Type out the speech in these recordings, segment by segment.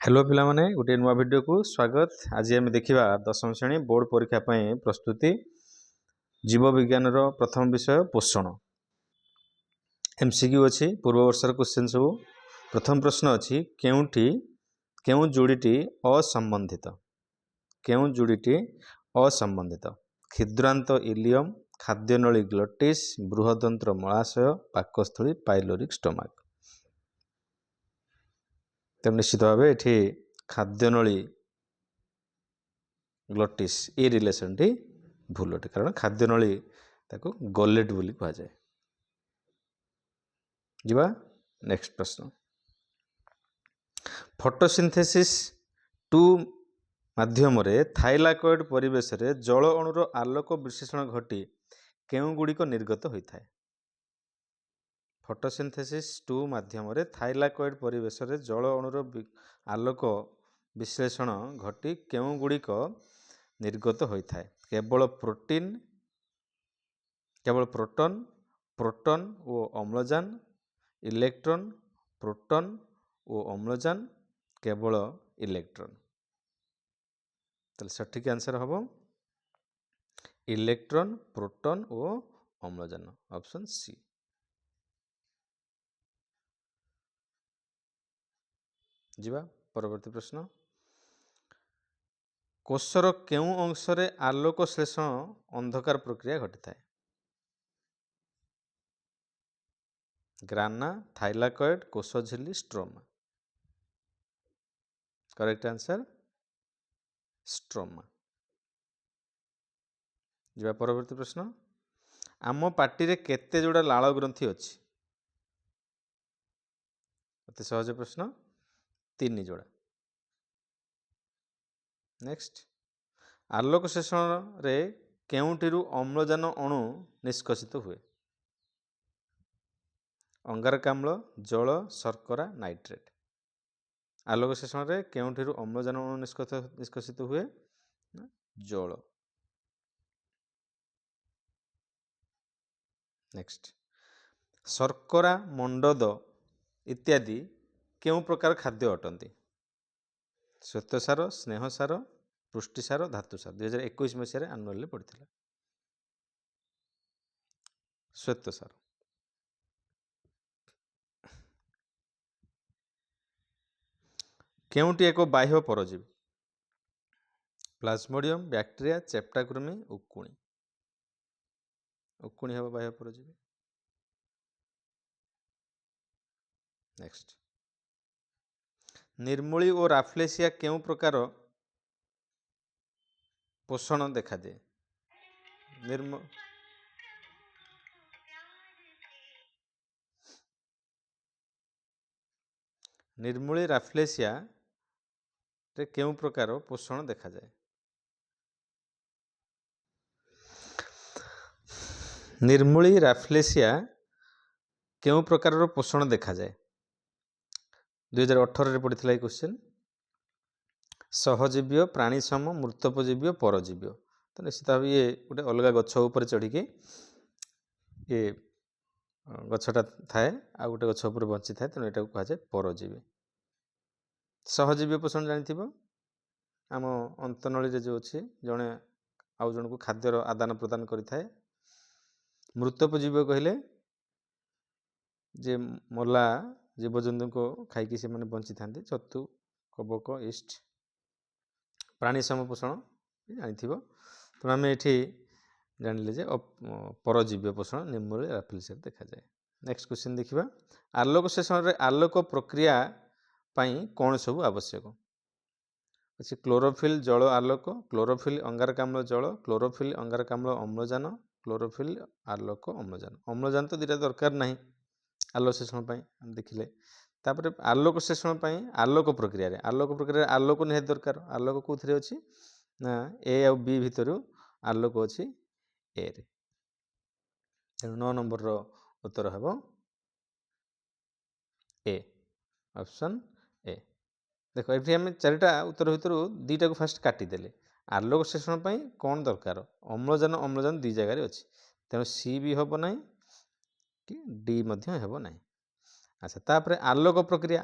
Hello पिलामाने गोटे नुआ video को स्वागत। आज आम देखा दशम श्रेणी बोर्ड परीक्षा प्रस्तुति जीव विज्ञान प्रथम विषय पोषण। एमसीक्यू अच्छी पूर्व वर्षर क्वेश्चन सब। प्रथम प्रश्न अच्छी केउ जोड़ीटी असंबंधित असंबंधित क्षुद्रांत इलियम खाद्यनली ग्लटिस बृहदंत्र मलाशय पाकस्थली पाइलोरिक स्टोमाक। तेज निश्चित भाव ये खाद्यनली ग्लटिस ये रिलेसन टी भूल अटे कारण खाद्यनली ताको गलेट बोली कहा जाए। जीवा नेक्स्ट प्रश्न। फोटोसिंथेसिस 2 माध्यम थाइलाकॉइड परिवेश रे जल अणुर आलोक विश्लेषण घटी केउ गुड़िक निर्गत होता है। फोटोसिंथेसिस 2 माध्यम थाइलाकॉइड परिवेश रे जल अणुर आलोक विश्लेषण घटी केउ गुड़िक निर्गत होता है। केवल प्रोटॉन और अम्लजान, इलेक्ट्रॉन, प्रोटॉन और अम्लजान, केवल इलेक्ट्रॉन। तो सठिक आंसर हम इलेक्ट्रॉन, प्रोटॉन और अम्लजान, ऑप्शन सी। जीवा परवर्ती प्रश्न। कोषर केउ अंशरे आलोक श्लेषण अंधकार प्रक्रिया घटी थाए। ग्राना, थाइलाकॉइड, कोष झिल्ली, स्ट्रोमा। Correct answer stroma. जीवा परवर्ती प्रश्न। आम पार्टी रे केते जोड़ा लाल ग्रंथि अच्छी? अति सहज प्रश्न, 3 जोड़ा। नेक्स्ट। आलोक श्लेषण रे केउंटिरु अम्लजान अणु निष्कासित हुए? अंगारकाम्ल, जल, शर्करा, नाइट्रेट। आलोक श्लेषण रे केउंटिरु अम्लजान अणु निष्कासित हुए? जल। नेक्स्ट। शर्करा, मंडद इत्यादि केउ प्रकार खाद्य अटंती? श्वेतसार, स्नेहसार, पुष्टिसार, धातुसार। 2021 मसीह आनुअल पढ़ी श्वेतसार। केउंटी एक बाह्य परजीवी? Plasmodium, bacteria, चेप्टाकृमि, उकुणी। उकुणी हम बाह्य परजीवी। नेक्स्ट। निर्मूली और राफ्लेसिया केउ प्रकार पोषण देखा दे? निर्मूली राफ्लेसिया रे केउ प्रकार पोषण देखा जाए? निर्मूली राफ्लेसिया केउ प्रकार पोषण देखा जाए? 2018 पढ़ी क्वेश्चन। सहजीव्य, प्राणीसम, मृतोपजीव्य, परजीव्य। तो निश्चित भाव ये गोटे अलग गछ उपर चढ़ी ये गछटा थाए आ गोटे गछ उपर बंची थाए, तेणु यहाँ कह जाए परजीवी। सहजीव्य पोषण जानी आम अंतनली जो अच्छी जड़े आउ जन को खाद्यर आदान प्रदान करें। मृतोपजीव्य कहले जे मला जीवजंतु को खाई से मैंने बंची था, चतु, कबक, इस्ट। प्राणी सम पोषण जानी तेणु आम ये जानिले जे परजीव्य पोषण निर्मूल राफ्लेसिया देखा जाए। नेक्स्ट क्वेश्चन देखिबा। आलोक श्लेषण रे आलोक प्रक्रिया पाई कौन सब आवश्यक अच्छे? क्लोरोफिल जल आलोक, क्लोरोफिल अंगारकाम्ल जल, क्लोरोफिल अंगारकाम्ल अम्लजान, क्लोरोफिल आलोक अम्लजान। अम्लजान तो दुटा दरकार नहीं आलोक श्लेषण देखिले। तापर आलोक श्लेषण आलोक प्रक्रिया आलोक निहाती दरकार। आलोक कौन अच्छी ना ए आ बी भितर आलोक अच्छी ए रे। 9 नंबर उत्तर हम ए, ऑप्शन ए। देखो ये आम 4टा उत्तर भितर 2टा को फास्ट काटिदेले। आलोक श्लेषण कौन दरकार? अम्लजान अम्लजान 2 जगह अच्छी, तेणु सी भी हम ना कि डी हम ना। अच्छा तापर आलोक प्रक्रिया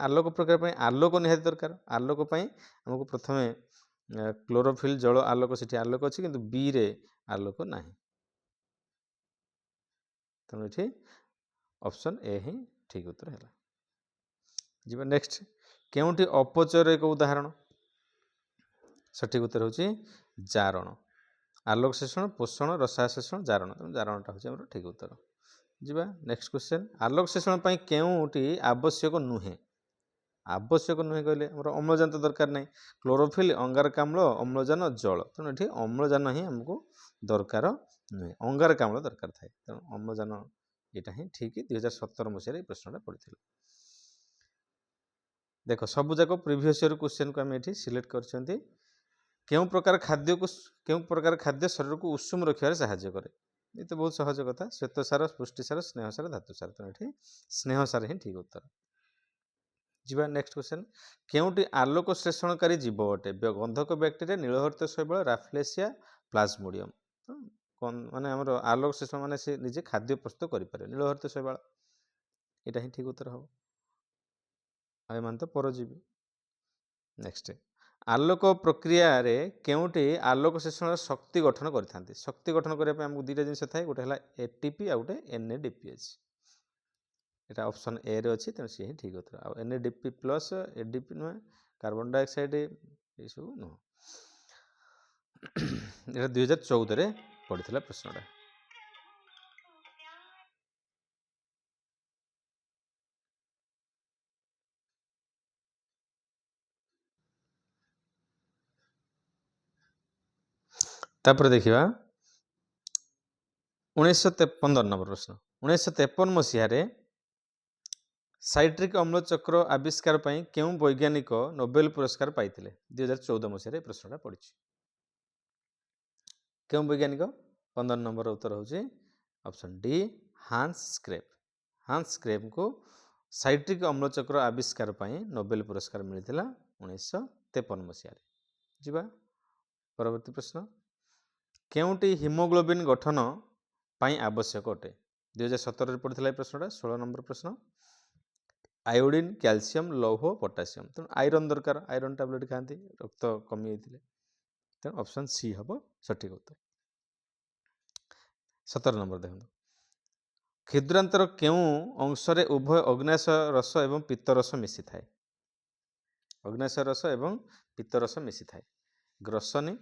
आलोक निहाती दरकार आलोक आमको प्रथमे क्लोरोफिल जल आलोक से आलोक अच्छी किंतु बी रे आलोक ना तेणु ये ऑप्शन ए ही ठीक उत्तर है। जी नेक्स्ट केउटी अपचयर एक उदाहरण सठिक उत्तर होची जारण आलोक शेषण पोषण रसायशेषण जारण तेणु जारणटा हूँ ठीक उत्तर। जी नेक्स्ट क्वेश्चन आलोक शेषण केउटी आवश्यक नुहे आवश्यक नुहे कहले अम्लजान तो दरकार नहीं क्लोरोफिल अंगारकाम्ल अम्लजान जल तेणु ये अम्लजान ही आमको दरकार नुहे अंगारकाम्ल दरकार थाए तेणु अम्लजान यहाँ ही ठीक 2017 मसीह प्रश्नटा पड़ता देख सबूक प्रिवियस ईयर क्वेश्चन को आम ये सिलेक्ट कर प्रकार खाद्य शरीर को उषुम रखार साहाय्य करे ये तो बहुत सहज कथा श्वेतसार पुष्टिसार स्नेहसार धातुसार तेणु ये स्नेहसार ही ठीक उत्तर। जी नेक्स्ट क्वेश्चन केउटी आलोक श्लेषणकारी जीव अटे गंधक बैक्टेरिया नीलहरित शैवाल राफ्लेसिया प्लाज्मोडियम माने आमर आलोक श्लेषण माने से निजे खाद्य प्रस्तुत करें नीलहरित शैवाल यहाँ ही ठीक उत्तर हम एम तो परजीवी। नेक्स्ट आलोक प्रक्रिया रे केउटी आलोक शेषण शक्ति गठन करते शक्ति गठन करने आमको दुईटा जिन थाए गोटे है एटीपी आ गोटे एनएडीपीएच यहाँ ऑप्शन ए रे अच्छी तेणु सी ही ठीक उत्तर आ एनएडीपी प्लस एडीपी नुहे कार्बन डाइऑक्साइड ये सब नुह यहाँ 2014 पढ़ी प्रश्नटा। तापर देखिए 1915 नंबर प्रश्न 1953 मसीह साइट्रिक अम्ल चक्र आविष्कार पर क्यों वैज्ञानिक नोबेल पुरस्कार पाइथिले 2014 मसीह प्रश्नटा पड़ी क्यों वैज्ञानिक 15 नंबर उत्तर हूँ ऑप्शन डी हांस स्क्रेप को साइट्रिक अम्ल चक्र आविष्कार पर नोबेल पुरस्कार मिलता 1953 मसीह। जी परवर्ती प्रश्न केउटी हिमोग्लोबिन गठन पाई आवश्यक अटे 2017 पढ़ी प्रश्नटा 16 नंबर प्रश्न आयोडीन कैल्शियम लौह पोटासियम तेणु आयरन दरकार आयरन टैबलेट खाती रक्त कमी होते तेणु ऑप्शन सी हम सठिक उत्तर। 17 नंबर देखो क्षुद्रांतर केउ अंशरे उभय अग्नाशय रस एवं पित्तरस मिसी थाए अग्नाशय रस एवं पित्तरस मिसी थाए ग्रसनी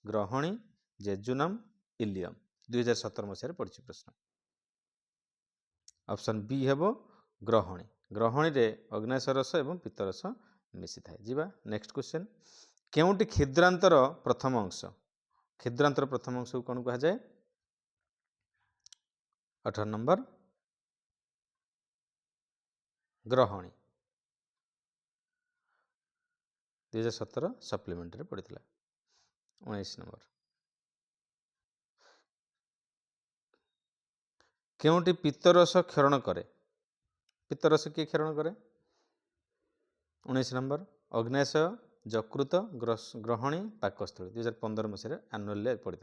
ग्रहणी जेजुनम इलियम 2017 मसीह पड़ी प्रश्न ऑप्शन बी हम ग्रहणी ग्रहणी रे अग्नाशय रस एवं पित्तरस मिसी थाए। जी नेक्स्ट क्वेश्चन केउटी क्षुद्रांतर प्रथम अंश को कौन कहा जाए 18 नंबर ग्रहणी 2017 सप्लीमेंट्री पड़ी 19 नंबर केउटी पित्तरस क्षरण करे पित्तरस किए क्षरण करे 19 नंबर अग्नाशय यकृत ग्रहणी पाकस्थली 2015 मसीह आनुअल पड़ी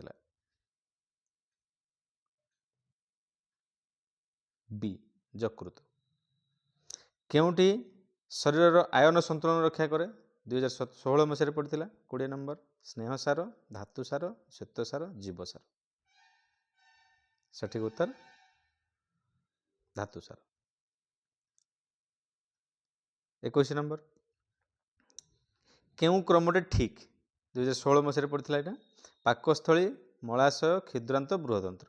बी यकृत केउटी शरीर आयन संतुलन रक्षा करे 2016 मसीह पड़ी 20 नंबर स्नेहसार धातुसार श्वेतसार जीवसार सठिक उत्तर धातुसार। 21 नंबर केउ क्रमटे ठीक 2016 मसीह पड़ी यहाँ पाकस्थली मलाशय क्षुद्रांत बृहदंत्र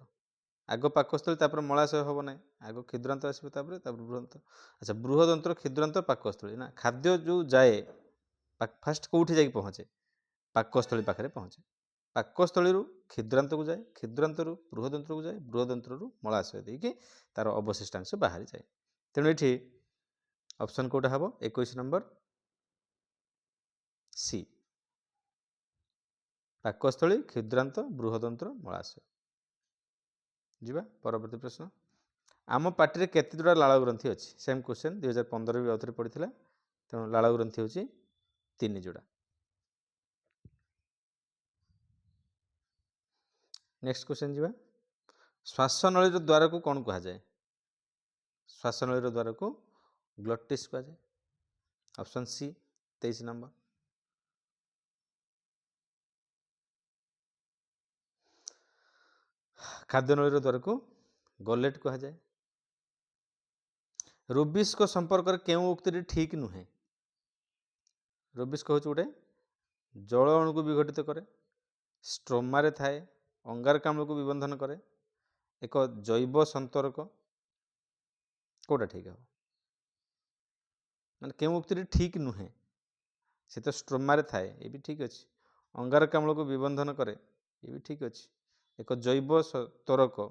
आग पाकस्थली तापर मलाशय हम ना आग क्षुद्रांत आसो बृहदंत्र अच्छा बृहदंत्र क्षुद्रांत पाकस्थली ना खाद्य जो जाए फास्ट कौटी जा पहुँचे पाकस्थली पाखे पहुँचे पाकस्थली क्षुद्रांत को जाए क्षुद्रांत बृहदंत्र को जाए बृहदंत्र मलाशय देकी तार अवशिष्टांश बाहरी जाए तेणु ये ऑप्शन कोटा हम 21 नंबर सी पाकस्थली क्षुद्रांत बृहदंत्र मलाशय। जी परवर्ती प्रश्न आम पार्टी में केते जोड़ा लाल ग्रंथि अच्छी सेम क्वेश्चन 2015 भी आउे पड़ी तेणु लाल ग्रंथि हूँ 3 जोड़ा। नेक्स्ट क्वेश्चन जी श्वासनली द्वार को कौन कह जाए श्वासनली द्वार को ଗ୍ଲଟିସ୍ କୁହାଯାଏ। Option C 23 number. ଖାଦ୍ୟନଳୀର ଦ୍ୱାରକୁ ଗଲେଟ୍ କୁହାଯାଏ। ରୁବିସ୍କ ସମ୍ପର୍କରେ କେଉଁ ଉକ୍ତିଟି ଠିକ୍ ନୁହେଁ? ରୁବିସ୍କ ହେଉଛି ଗୋଟେ ଜଳ ଅଣୁକୁ ବିଘଟିତ କରେ, ଷ୍ଟ୍ରୋମାରେ ଥାଏ, ଅଙ୍ଗାରକାମ୍ଳକୁ ବିବନ୍ଧନ କରେ, ଏକ ଜୈବ ସନ୍ତରକ। କେଉଁଟା ଠିକ୍ ହେବ? ମାନେ କେଉଁ ଉକ୍ତିଟି ଠିକ୍ ନୁହେଁ? ସେ ତ ଷ୍ଟ୍ରୋମାରେ ଥାଏ, ଏ ବି ଠିକ୍ ଅଛି। ଅଙ୍ଗାରକାମ୍ଳକୁ ବିବନ୍ଧନ କରେ, ଏ ବି ଠିକ୍ ଅଛି। ଏକ ଜୈବ ତରକ,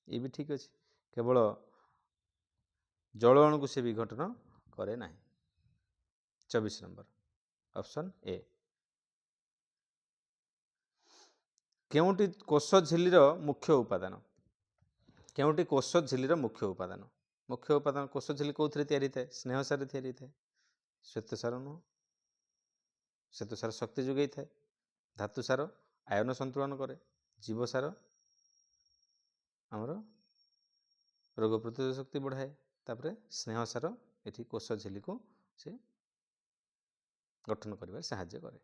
ଏ ବି ଠିକ୍ ଅଛି। କେବଳ ଜଳ ଅଣୁକୁ ସେ ବିଘଟନ କରେ ନାହିଁ। 24 ନମ୍ବର ଅପସନ୍ ଏ। କେଉଁଟି କୋଷ ଝିଲ୍ଲିର ମୁଖ୍ୟ ଉପାଦାନ? କେଉଁଟି କୋଷ ଝିଲ୍ଲିର ମୁଖ୍ୟ ଉପାଦାନ? ମୁଖ୍ୟ ଉପାଦାନ କୋଷ ଝିଲ୍ଲି କେଉଁଥିରେ ତିଆରି ହେଇଥାଏ? ସ୍ନେହସାରରେ ତିଆରି ହେଇଥାଏ। ଶ୍ୱେତସାର ନୁହଁ। ଶ୍ୱେତସାର ଶକ୍ତି ଯୋଗାଇଥାଏ। ଧାତୁସାର ଆୟନ ସନ୍ତୁଳନ କରେ। ଜୀବସାର ଆମର ରୋଗ ପ୍ରତିରୋଧ ଶକ୍ତି ବଢ଼ାଏ। ତାପରେ ସ୍ନେହସାର ଏଠି କୋଷ ଝିଲ୍ଲିକୁ ସେ ଗଠନ କରିବାରେ ସାହାଯ୍ୟ କରେ।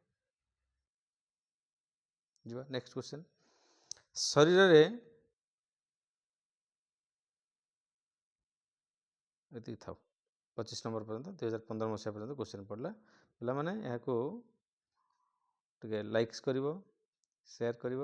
ଯିବା ନେକ୍ସଟ କ୍ୱେଶ୍ଚନ୍। ଶରୀରରେ ଏତିକି ଥାଉ। 25 ନମ୍ବର ପର୍ଯ୍ୟନ୍ତ 2015 ମସିହା ପର୍ଯ୍ୟନ୍ତ କ୍ୱେଶ୍ଚନ୍ ପଡ଼ିଲା। ପିଲାମାନେ ଏହାକୁ ଟିକେ ଲାଇକ୍ସ କରିବ, ସେୟାର କରିବ।